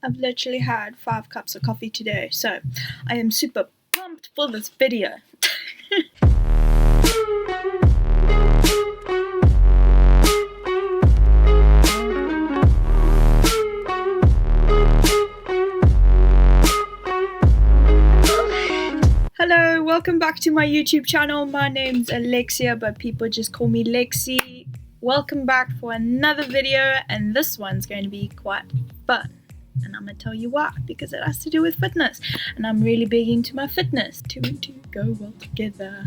I've literally had 5 cups of coffee today, so I am super pumped for this video. Hello, welcome back to my YouTube channel. My name's Alexia, but people just call me Lexi. Welcome back for another video, and this one's going to be quite fun. And I'm going to tell you why, because it has to do with fitness. And I'm really big into my fitness. 2 and 2 go well together.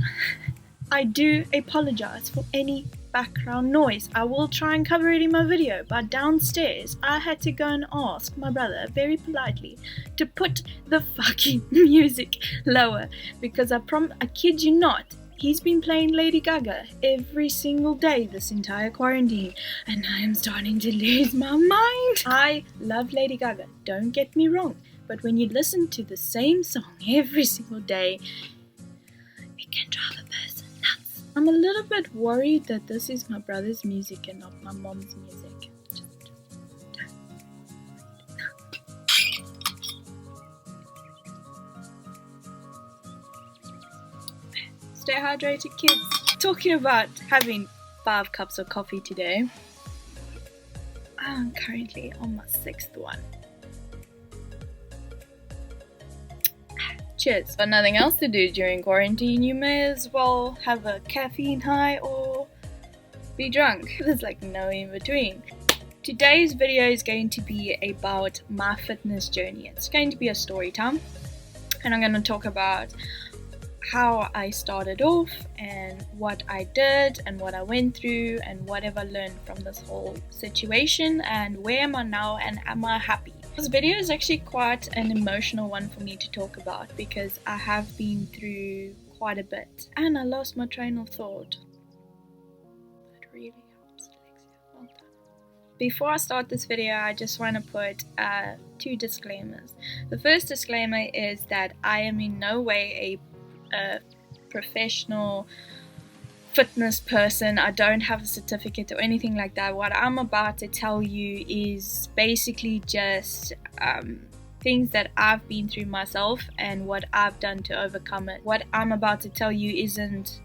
I do apologize for any background noise. I will try and cover it in my video, but downstairs I had to go and ask my brother very politely to put the fucking music lower, because I kid you not, he's been playing Lady Gaga every single day this entire quarantine, and I am starting to lose my mind. I love Lady Gaga, don't get me wrong, but when you listen to the same song every single day, it can drive a person nuts. I'm a little bit worried that this is my brother's music and not my mom's music. Stay hydrated, kids. Talking about having 5 cups of coffee today, I'm currently on my 6th one. Cheers. Got nothing else to do during quarantine, you may as well have a caffeine high or be drunk. There's like no in between. Today's video is going to be about my fitness journey. It's going to be a story time, and I'm going to talk about how I started off and what I did and what I went through and what have I learned from this whole situation, and where am I now and am I happy. This video is actually quite an emotional one for me to talk about, because I have been through quite a bit and I lost my train of thought. That really helps, Alexia. Well done. Before I start this video, I just want to put 2 disclaimers. The first disclaimer is that I am in no way a professional fitness person. I don't have a certificate or anything like that. What I'm about to tell you is basically just things that I've been through myself and what I've done to overcome it. What I'm about to tell you isn't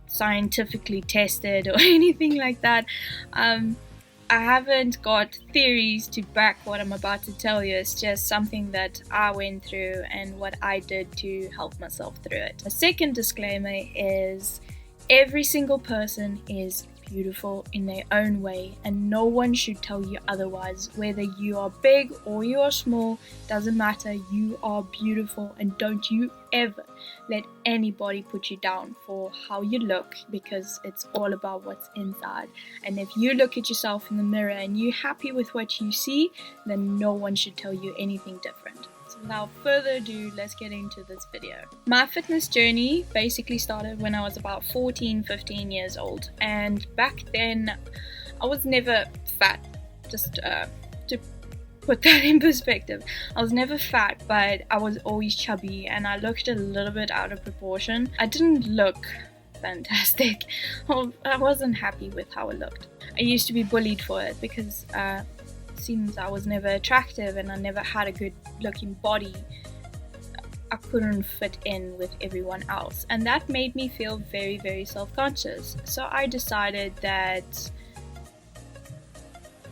scientifically tested or anything like that. I haven't got theories to back what I'm about to tell you. It's just something that I went through and what I did to help myself through it. The second disclaimer is every single person is beautiful in their own way, and no one should tell you otherwise. Whether you are big or you are small, doesn't matter. You are beautiful, and don't you ever let anybody put you down for how you look, because it's all about what's inside. And if you look at yourself in the mirror and you're happy with what you see, then no one should tell you anything different. So without further ado, let's get into this video. My fitness journey basically started when I was about 14-15 years old, and back then I was never fat. Just to put that in perspective, I was never fat, but I was always chubby and I looked a little bit out of proportion. I didn't look fantastic. I wasn't happy with how I looked. I used to be bullied for it because since I was never attractive and I never had a good looking body, I couldn't fit in with everyone else, and that made me feel very, very self-conscious. So I decided that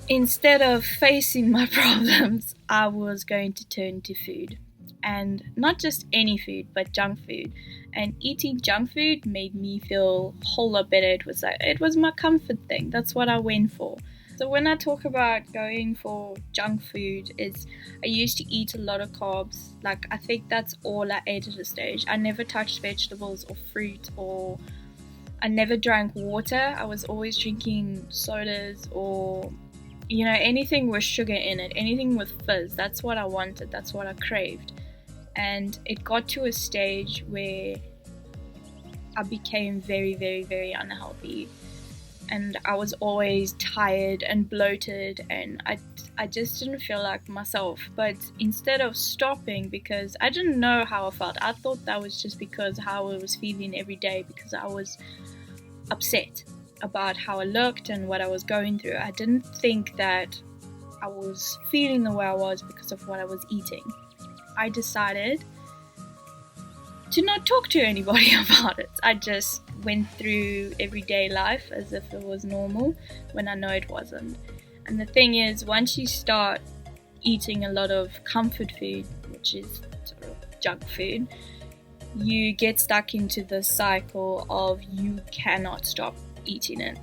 instead of facing my problems, I was going to turn to food, and not just any food, but junk food. And eating junk food made me feel a whole lot better. It was my comfort thing. That's what I went for. So when I talk about going for junk food, I used to eat a lot of carbs. Like, I think that's all I ate at a stage. I never touched vegetables or fruit, or I never drank water. I was always drinking sodas or, anything with sugar in it, anything with fizz. That's what I wanted. That's what I craved. And it got to a stage where I became very, very, very unhealthy. And I was always tired and bloated, and I just didn't feel like myself. But instead of stopping, because I didn't know how I felt, I thought that was just because how I was feeling every day, because I was upset about how I looked and what I was going through. I didn't think that I was feeling the way I was because of what I was eating. I decided to not talk to anybody about it. I just went through everyday life as if it was normal when I know it wasn't. And the thing is, once you start eating a lot of comfort food, which is sort of junk food, you get stuck into the cycle of you cannot stop eating it.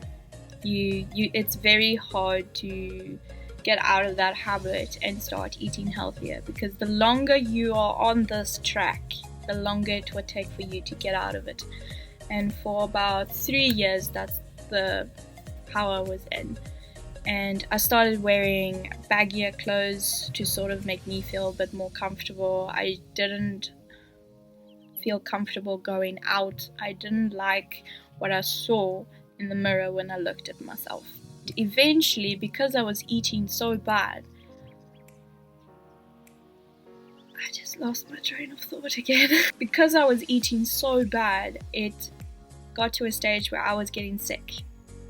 It's very hard to get out of that habit and start eating healthier, because the longer you are on this track, the longer it would take for you to get out of it. And for about 3 years, that's how I was in. And I started wearing baggier clothes to sort of make me feel a bit more comfortable. I didn't feel comfortable going out. I didn't like what I saw in the mirror when I looked at myself. Eventually, because I was eating so bad, I just lost my train of thought again. Because I was eating so bad, it got to a stage where I was getting sick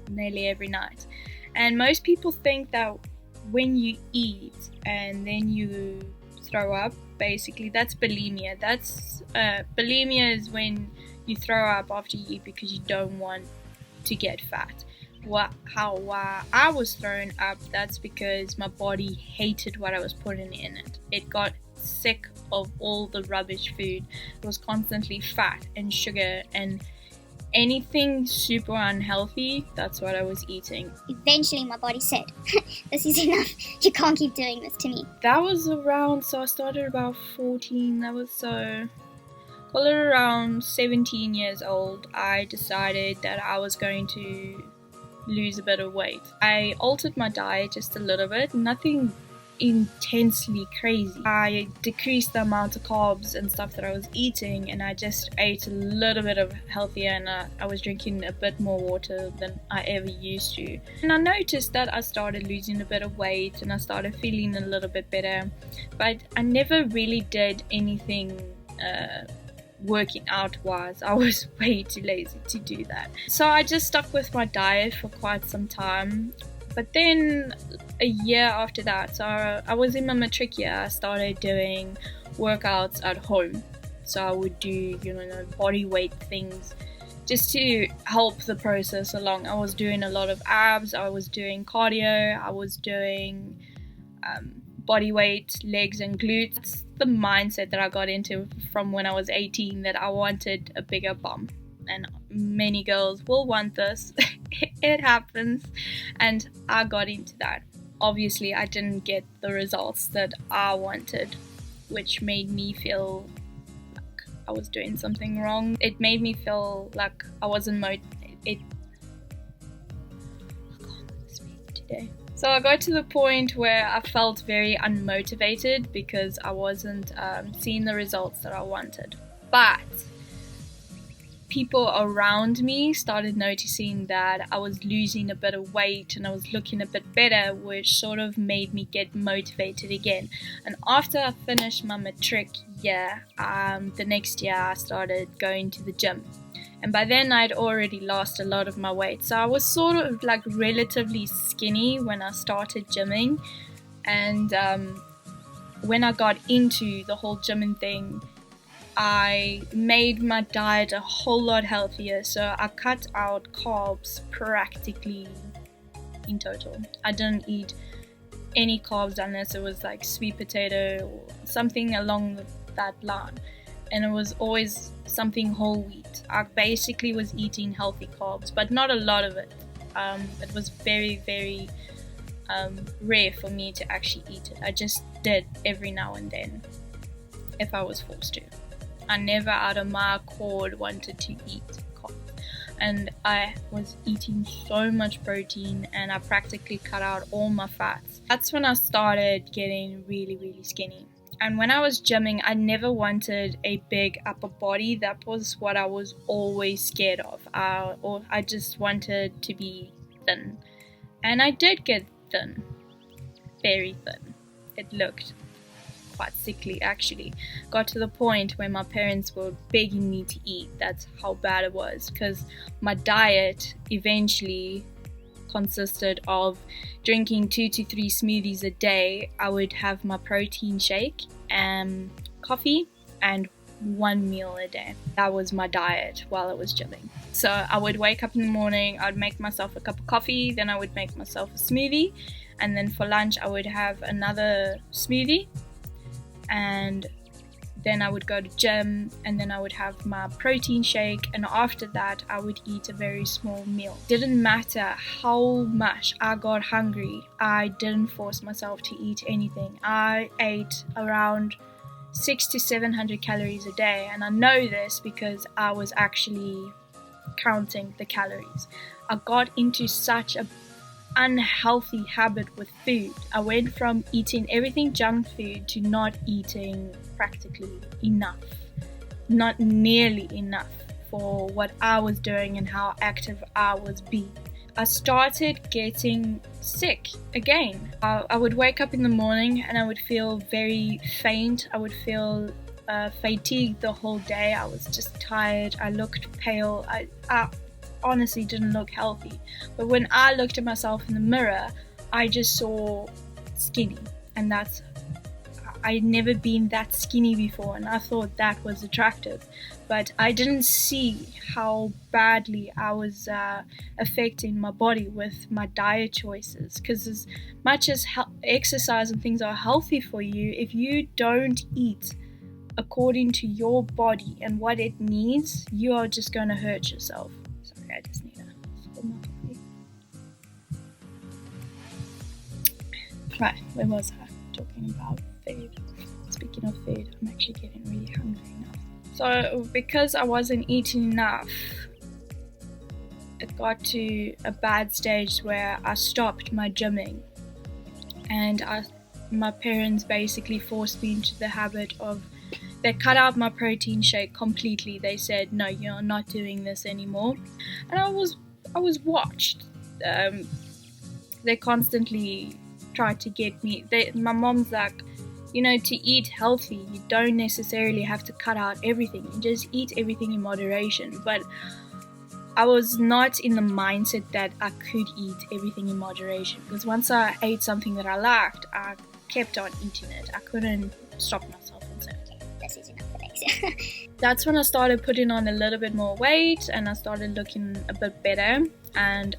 nearly every night. And most people think that when you eat and then you throw up, basically that's bulimia. Bulimia is when you throw up after you eat because you don't want to get fat. How I was thrown up, that's because my body hated what I was putting in it. It got sick of all the rubbish food. It was constantly fat and sugar and anything super unhealthy. That's what I was eating. Eventually my body said, this is enough, you can't keep doing this to me. That was around, so I started about 14, that was call it around 17 years old. I decided that I was going to lose a bit of weight. I altered my diet just a little bit, nothing intensely crazy. I decreased the amount of carbs and stuff that I was eating, and I just ate a little bit of healthier, and I was drinking a bit more water than I ever used to. And I noticed that I started losing a bit of weight and I started feeling a little bit better, but I never really did anything working out wise. I was way too lazy to do that. So I just stuck with my diet for quite some time. But then a year after that, so I was in my matric year, I started doing workouts at home. So I would do, body weight things just to help the process along. I was doing a lot of abs, I was doing cardio, I was doing body weight, legs and glutes. That's the mindset that I got into from when I was 18, that I wanted a bigger bum. And many girls will want this. It happens. And I got into that. Obviously, I didn't get the results that I wanted, which made me feel like I was doing something wrong. It made me feel like I wasn't motivated. I can't speak today. So I got to the point where I felt very unmotivated because I wasn't seeing the results that I wanted. But people around me started noticing that I was losing a bit of weight and I was looking a bit better, which sort of made me get motivated again. And after I finished my matric year, the next year I started going to the gym. And by then I'd already lost a lot of my weight. So I was sort of like relatively skinny when I started gymming. And when I got into the whole gymming thing, I made my diet a whole lot healthier. So I cut out carbs practically in total. I didn't eat any carbs unless it was like sweet potato or something along that line. And it was always something whole wheat. I basically was eating healthy carbs, but not a lot of it. It was very, very rare for me to actually eat it. I just did every now and then if I was forced to. I never out of my accord wanted to eat carbs. And I was eating so much protein and I practically cut out all my fats. That's when I started getting really, really skinny. And when I was gymming, I never wanted a big upper body. That was what I was always scared of. I just wanted to be thin. And I did get thin. Very thin. It looked quite sickly actually. Got to the point where my parents were begging me to eat. That's how bad it was. Because my diet eventually consisted of drinking 2 to 3 smoothies a day. I would have my protein shake and coffee and 1 meal a day. That was my diet while I was gymming. So I would wake up in the morning, I'd make myself a cup of coffee, then I would make myself a smoothie, and then for lunch I would have another smoothie, and then I would go to gym, and then I would have my protein shake, and after that I would eat a very small meal. Didn't matter how much I got hungry, I didn't force myself to eat anything. I ate around 600 to 700 calories a day, and I know this because I was actually counting the calories. I got into such a unhealthy habit with food. I went from eating everything junk food to not eating practically enough, not nearly enough for what I was doing and how active I was being. I started getting sick again. I would wake up in the morning and I would feel very faint. I would feel fatigued the whole day. I was just tired. I looked pale. I honestly didn't look healthy. But when I looked at myself in the mirror, I just saw skinny. And I'd never been that skinny before, and I thought that was attractive. But I didn't see how badly I was affecting my body with my diet choices. Because as much as exercise and things are healthy for you, if you don't eat according to your body and what it needs, you are just going to hurt yourself. Sorry, I just need to spill my coffee. Right, where was I? Talking about food. Speaking of food, I'm actually getting really hungry now. So because I wasn't eating enough, it got to a bad stage where I stopped my gymming, and my parents basically forced me into the habit of, they cut out my protein shake completely. They said, no, you're not doing this anymore. And I was watched. They constantly tried to get me. My mom's like, to eat healthy, you don't necessarily have to cut out everything. You just eat everything in moderation. But I was not in the mindset that I could eat everything in moderation, because once I ate something that I liked, I kept on eating it. I couldn't stop myself and say, okay, this is enough for next. That's when I started putting on a little bit more weight, and I started looking a bit better, and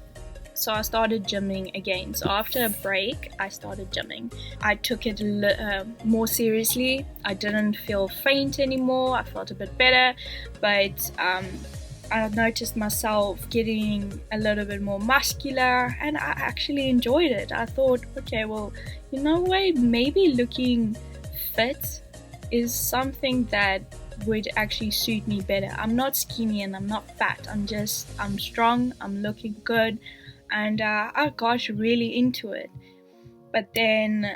so I started gymming again. So after a break, I started gymming. I took it more seriously. I didn't feel faint anymore. I felt a bit better, but I noticed myself getting a little bit more muscular, and I actually enjoyed it. I thought, okay, well, maybe looking fit is something that would actually suit me better. I'm not skinny and I'm not fat. I'm strong, I'm looking good, and I got really into it. But then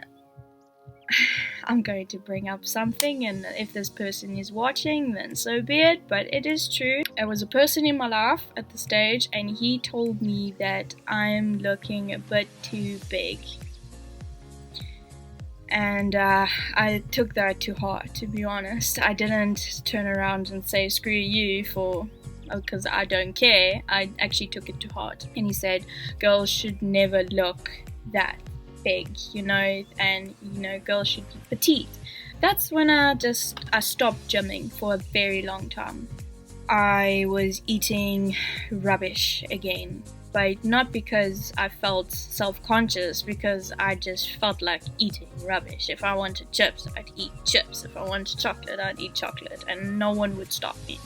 I'm going to bring up something, and if this person is watching, then so be it, but it is true. There was a person in my life at the stage, and he told me that I'm looking a bit too big. And I took that to heart, to be honest. I didn't turn around and say, screw you, because I don't care. I actually took it to heart. And he said, girls should never look that big, and girls should be petite. That's when I stopped gymming for a very long time. I was eating rubbish again, but not because I felt self-conscious, because I just felt like eating rubbish. If I wanted chips, I'd eat chips. If I wanted chocolate, I'd eat chocolate, and no one would stop me.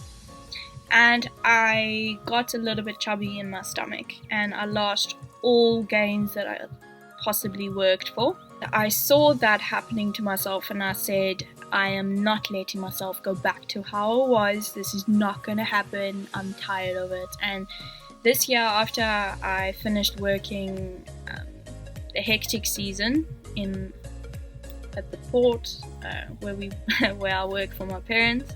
And I got a little bit chubby in my stomach, and I lost all gains that I possibly worked for. I saw that happening to myself, and I said, I am not letting myself go back to how I was. This is not going to happen. I'm tired of it. And this year, after I finished working the hectic season at the port where I work for my parents,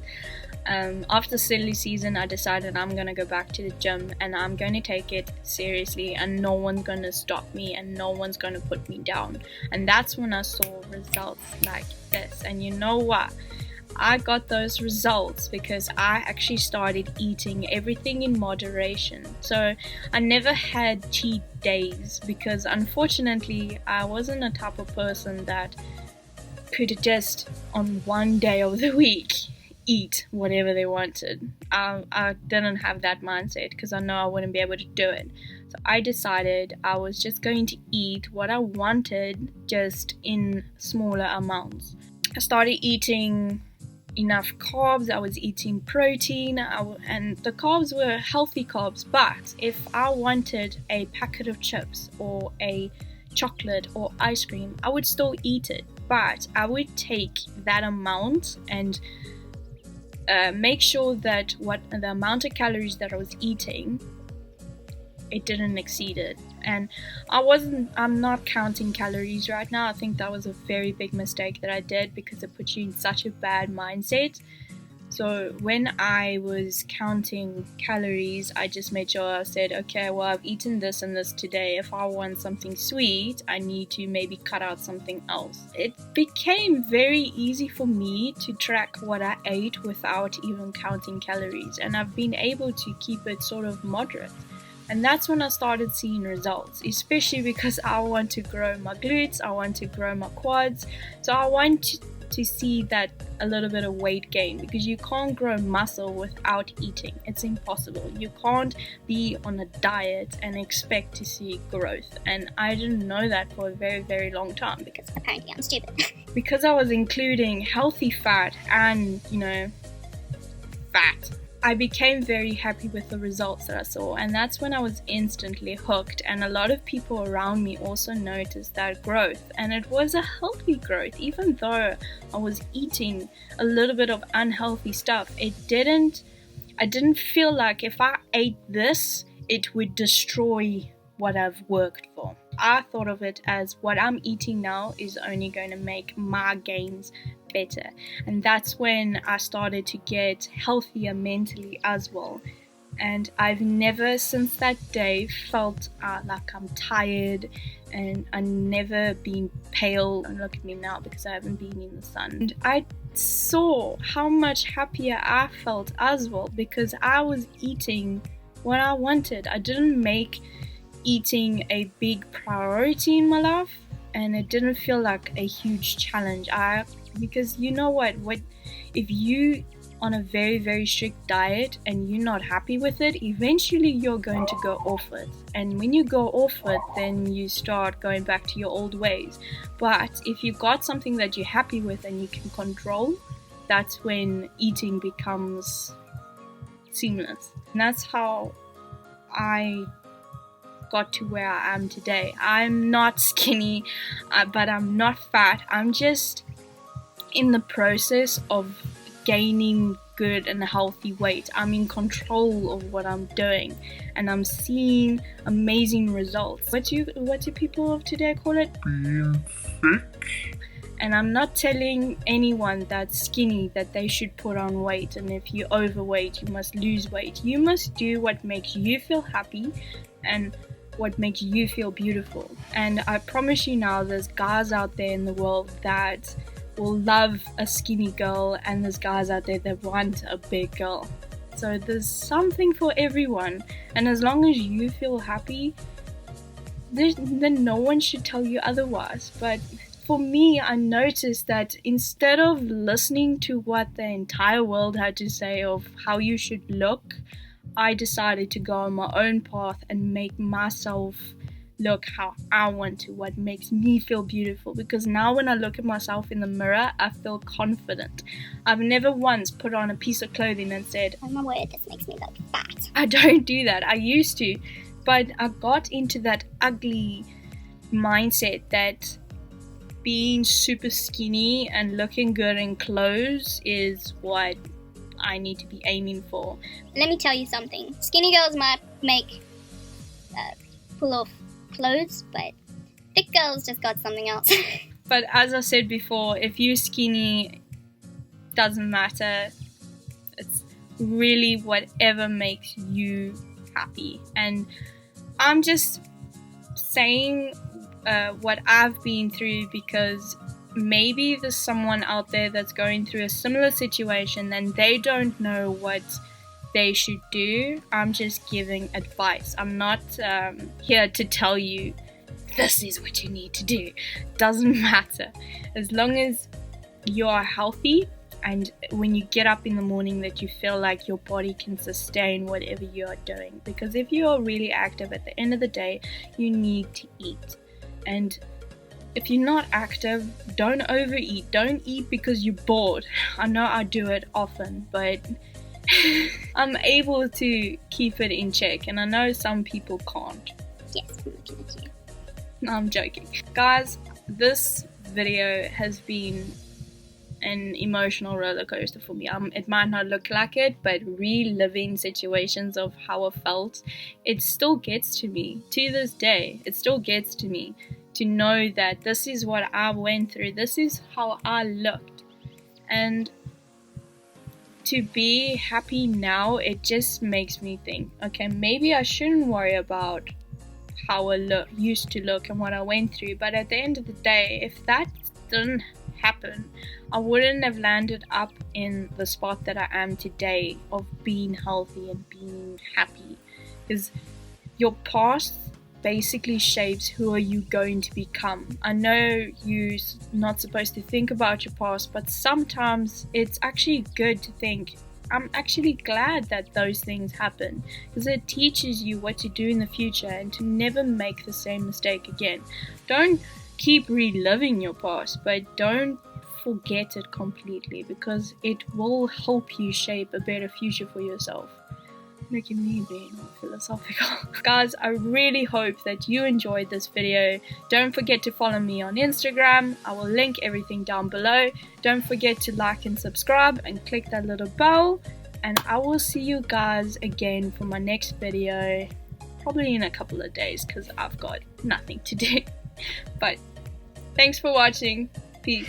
after silly season, I decided I'm going to go back to the gym, and I'm going to take it seriously, and no one's going to stop me, and no one's going to put me down. And that's when I saw results like this. And you know what? I got those results because I actually started eating everything in moderation. So I never had cheat days because unfortunately I wasn't the type of person that could just on one day of the week eat whatever they wanted. I didn't have that mindset because I know I wouldn't be able to do it. So I decided I was just going to eat what I wanted, just in smaller amounts. I started eating enough carbs, I was eating protein, and the carbs were healthy carbs. But if I wanted a packet of chips or a chocolate or ice cream, I would still eat it, but I would take that amount and make sure that the amount of calories that I was eating, it didn't exceed it. And I'm not counting calories right now. I think that was a very big mistake that I did because it puts you in such a bad mindset. So when I was counting calories, I just made sure I said, okay, well, I've eaten this and this today. If I want something sweet, I need to maybe cut out something else. It became very easy for me to track what I ate without even counting calories. And I've been able to keep it sort of moderate. And that's when I started seeing results, especially because I want to grow my glutes, I want to grow my quads. So I want to see that a little bit of weight gain, because you can't grow muscle without eating. It's impossible. You can't be on a diet and expect to see growth. And I didn't know that for a very, very long time because apparently I'm stupid. Because I was including healthy fat and, fat. I became very happy with the results that I saw, and that's when I was instantly hooked. And a lot of people around me also noticed that growth, and it was a healthy growth. Even though I was eating a little bit of unhealthy stuff, I didn't feel like if I ate this, it would destroy what I've worked for. I thought of it as what I'm eating now is only going to make my gains better. And that's when I started to get healthier mentally as well. And I've never since that day felt like I'm tired, and I've never been pale. And look at me now because I haven't been in the sun. And I saw how much happier I felt as well because I was eating what I wanted. I didn't make eating a big priority in my life, and it didn't feel like a huge challenge. Because you know what if you on a very, very strict diet and you're not happy with it, eventually you're going to go off it. And when you go off it, then you start going back to your old ways. But if you've got something that you're happy with and you can control, that's when eating becomes seamless. And that's how I got to where I am today. I'm not skinny, but I'm not fat. I'm just in the process of gaining good and healthy weight. I'm in control of what I'm doing, and I'm seeing amazing results. What do people of today call it? Being sick. And I'm not telling anyone that's skinny that they should put on weight, and if you're overweight, you must lose weight. You must do what makes you feel happy and what makes you feel beautiful. And I promise you now, there's guys out there in the world that will love a skinny girl, and there's guys out there that want a big girl. So there's something for everyone, and as long as you feel happy, then no one should tell you otherwise. But for me, I noticed that instead of listening to what the entire world had to say of how you should look, I decided to go on my own path and make myself look how I want to, what makes me feel beautiful. Because now when I look at myself in the mirror, I feel confident. I've never once put on a piece of clothing and said, oh my word, this makes me look fat. I don't do that. I used to, but I got into that ugly mindset that being super skinny and looking good in clothes is what I need to be aiming for. Let me tell you something. Skinny girls might pull off clothes, but thick girls just got something else. But as I said before, if you're skinny, doesn't matter. It's really whatever makes you happy. And I'm just saying what I've been through because maybe there's someone out there that's going through a similar situation and they don't know what they should do. I'm just giving advice. I'm not here to tell you this is what you need to do. Doesn't matter. As long as you are healthy and when you get up in the morning that you feel like your body can sustain whatever you are doing. Because if you are really active, at the end of the day, you need to eat. And if you're not active, don't overeat. Don't eat because you're bored. I know I do it often, but I'm able to keep it in check, and I know some people can't. Yes, I'm looking at you. No, I'm joking. Guys, this video has been an emotional roller coaster for me. It might not look like it, but reliving situations of how I felt, it still gets to me. To this day, it still gets to me to know that this is what I went through. This is how I looked. And to be happy now, it just makes me think, okay, maybe I shouldn't worry about how I used to look and what I went through. But at the end of the day, if that didn't happen, I wouldn't have landed up in the spot that I am today of being healthy and being happy. Because your past basically shapes who are you going to become. I know you're not supposed to think about your past, but sometimes it's actually good to think, I'm actually glad that those things happen, because it teaches you what to do in the future and to never make the same mistake again. Don't keep reliving your past, but don't forget it completely, because it will help you shape a better future for yourself. Making me being more philosophical. Guys, I really hope that you enjoyed this video. Don't forget to follow me on Instagram. I will link everything down below. Don't forget to like and subscribe and click that little bell. And I will see you guys again for my next video, probably in a couple of days, because I've got nothing to do. But thanks for watching. Peace.